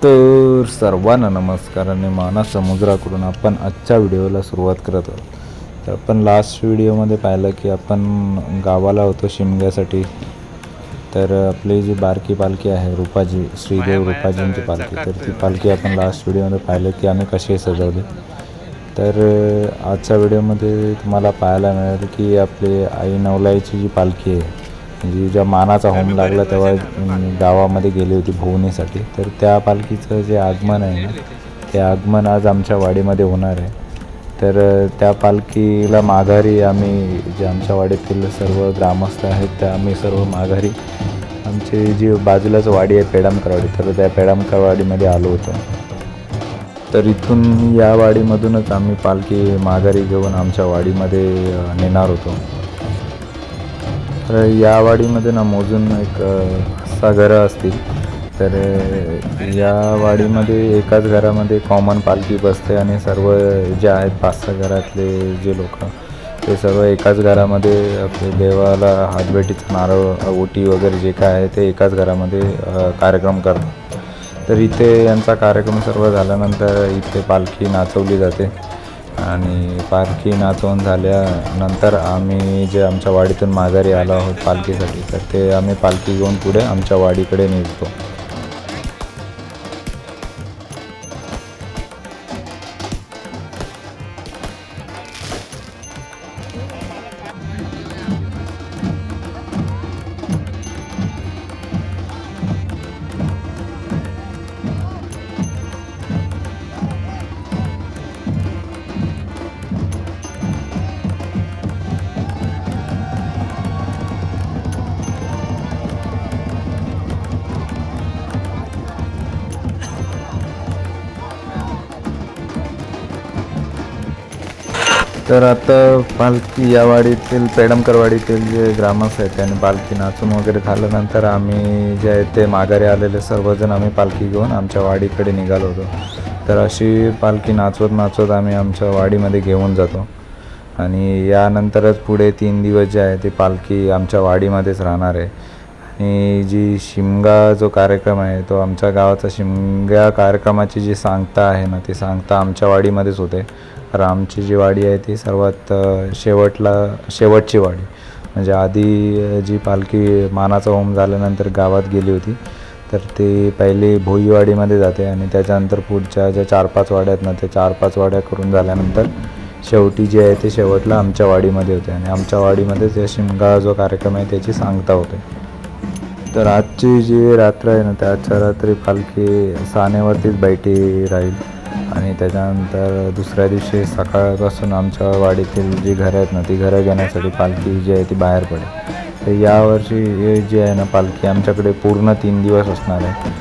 तर सर्वांना नमस्कार आणि माना समुद्राकडून आपण आजच्या व्हिडिओला सुरुवात करत आहोत. तर आपण लास्ट व्हिडिओमध्ये पाहिलं की आपण गावाला होतो शिमग्यासाठी. तर आपली जी बारकी पालखी आहे रूपाजी, श्रीदेव रूपाजींची पालखी, तर ती पालखी आपण लास्ट व्हिडिओमध्ये पाहिलं की आम्ही कशी सजवली. तर आजच्या व्हिडिओमध्ये तुम्हाला पाहायला मिळेल की आपली आई नवलाईची जी पालखी आहे, म्हणजे ज्या मानाचा होम लागला तेव्हा गावामध्ये गेली होती भोवणीसाठी. तर त्या पालखीचं जे आगमन आहे ना, ते आगमन आज आमच्या वाडीमध्ये होणार आहे. तर त्या पालखीला माघारी आम्ही जे आमच्या वाडीतील सर्व ग्रामस्थ आहेत त्या आम्ही सर्व माघारी आमची जी बाजूलाच वाडी आहे पेडामकरवाडी, तर त्या पेडामकरवाडीमध्ये आलो होतो. तर इथून या वाडीमधूनच आम्ही पालखी माघारी घेऊन आमच्या वाडीमध्ये नेणार होतो. तर या वाडीमध्ये ना मोजून एक 6 घरं असतील. तर या वाडीमध्ये एकाच घरामध्ये कॉमन पालखी बसते आणि सर्व जे आहेत 5-6 घरातले जे लोक ते सर्व एकाच घरामध्ये आपले देवाला हातभेटीचं नारळ, ओटी वगैरे जे काय आहे ते एकाच घरामध्ये कार्यक्रम करतात. तर इथे यांचा कार्यक्रम सर्व झाल्यानंतर इथे पालखी नाचवली जाते आणि पालखी नाचवून झाल्यानंतर आम्ही जे आमच्या वाडीतून माघारी आलो आहोत पालखीसाठी, तर ते आम्ही पालखी घेऊन पुढे आमच्या वाडीकडे निघतो. तर आता पालखी या वाडीतील पेडमकरवाडीतील जे ग्रामस्थ आहेत त्यांनी पालखी नाचून वगैरे झाल्यानंतर आम्ही जे आहे ते माघारी आलेले सर्वजण आम्ही पालखी घेऊन आमच्या वाडीकडे निघालो होतो. तर अशी पालखी नाचवत नाचवत आम्ही आमच्या वाडीमध्ये घेऊन जातो आणि यानंतरच पुढे 3 दिवस जे आहे ते पालखी आमच्या वाडीमध्येच राहणार आहे. आणि जी शिमगा जो कार्यक्रम आहे तो आमच्या गावाचा शिमगा कार्यक्रमाची जी सांगता आहे ना, ती सांगता आमच्या वाडीमध्येच होते. तर आमची जी वाडी आहे ती सर्वात शेवटची वाडी, म्हणजे आधी जी पालखी मानाचा होम झाल्यानंतर गावात गेली होती तर ती पहिली भोईवाडीमध्ये जाते आणि त्याच्यानंतर पुढच्या ज्या 4-5 वाड्या आहेत ना, त्या 4-5 वाड्या करून झाल्यानंतर शेवटी जी आहे ते शेवटला आमच्या वाडीमध्ये होते आणि आमच्या वाडीमध्येच या शिमगा जो कार्यक्रम आहे त्याची सांगता होते. तर आजची जी रात्र आहे ना, त्या आजच्या रात्री पालखी सानेवरतीच बैठी राहील आणि त्याच्यानंतर दुसऱ्या दिवशी सकाळपासून आमच्या वाडीतील जी घरं आहेत ना, ती घरं घेण्यासाठी पालखी जी आहे ती बाहेर पडेल. तर यावर्षी हे जी आहे ना पालखी आमच्याकडे पूर्ण 3 दिवस असणार आहे.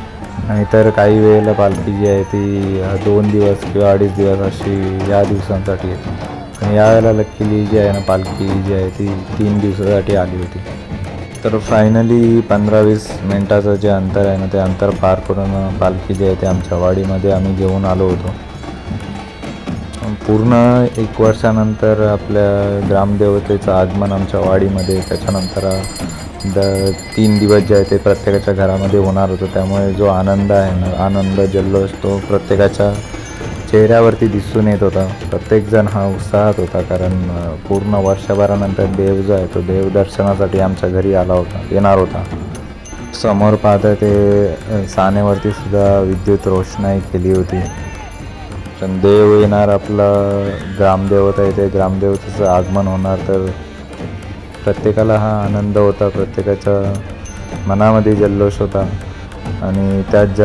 नाहीतर काही वेळेला पालखी जी आहे ती 2 दिवस किंवा 2.5 दिवस अशी या दिवसांसाठी येते. आणि यावेळेला लकीली जी आहे ना पालखी जी आहे ती 3 दिवसासाठी आली होती. तर फायनली 15-20 मिनटाचं जे अंतर आहे ना, ते अंतर पार करून पालखी जी आहे ते आमच्या वाडीमध्ये आम्ही घेऊन आलो होतो. पूर्ण 1 वर्षानंतर आपल्या ग्रामदेवतेचं आगमन आमच्या वाडीमध्ये, त्याच्यानंतर 3 दिवस जे आहे ते प्रत्येकाच्या घरामध्ये होणार होतं. त्यामुळे जो आनंद आहे ना, आनंद जल्लोष तो प्रत्येकाच्या चेहऱ्यावरती दिसून येत होता. प्रत्येकजण हा उत्साहात होता, कारण पूर्ण वर्षभरानंतर देव जो आहे तो देवदर्शनासाठी आमच्या घरी येणार होता. समोर पाहता ते सानेवरती सुद्धा विद्युत रोषणाई केली होती. पण देव येणार, आपला ग्रामदेवता आहे, ते ग्रामदेवतेचं आगमन होणार. तर प्रत्येकाला हा आनंद होता, प्रत्येकाच्या मनामध्ये जल्लोष होता आणि त्याच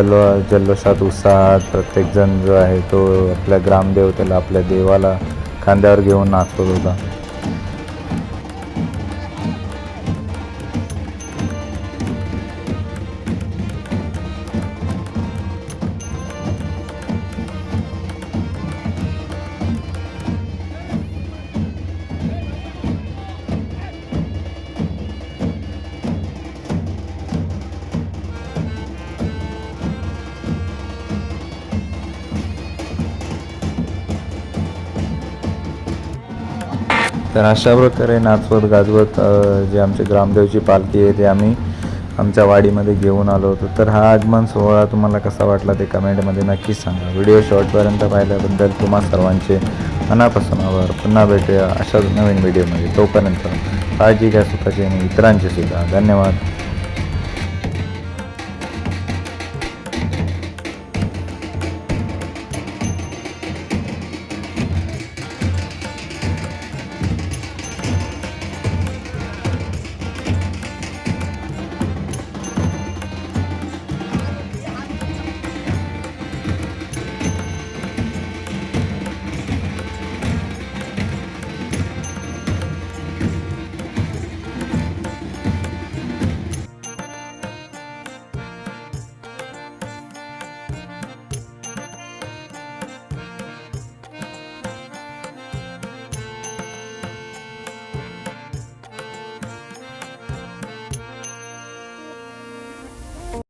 जल्लोषात उत्साहात प्रत्येकजण जो आहे तो आपल्या ग्रामदेवतेला, आपल्या देवाला खांद्यावर घेऊन नाचत होता. तर अशा प्रकारे नाचवत गाजवत जे आमची ग्रामदेवची पालखी आहे ते आम्ही आमच्या वाडीमध्ये घेऊन आलो होतो. तर हा आगमन सोहळा तुम्हाला कसा वाटला ते कमेंटमध्ये नक्कीच सांगा. व्हिडिओ शेवटपर्यंत पाहिल्याबद्दल तुम्हा सर्वांचे मनापासून आभार. पुन्हा भेटूया अशाच नवीन व्हिडिओमध्ये. तोपर्यंत काळजी घ्या स्वतःची आणि इतरांची सुद्धा. धन्यवाद.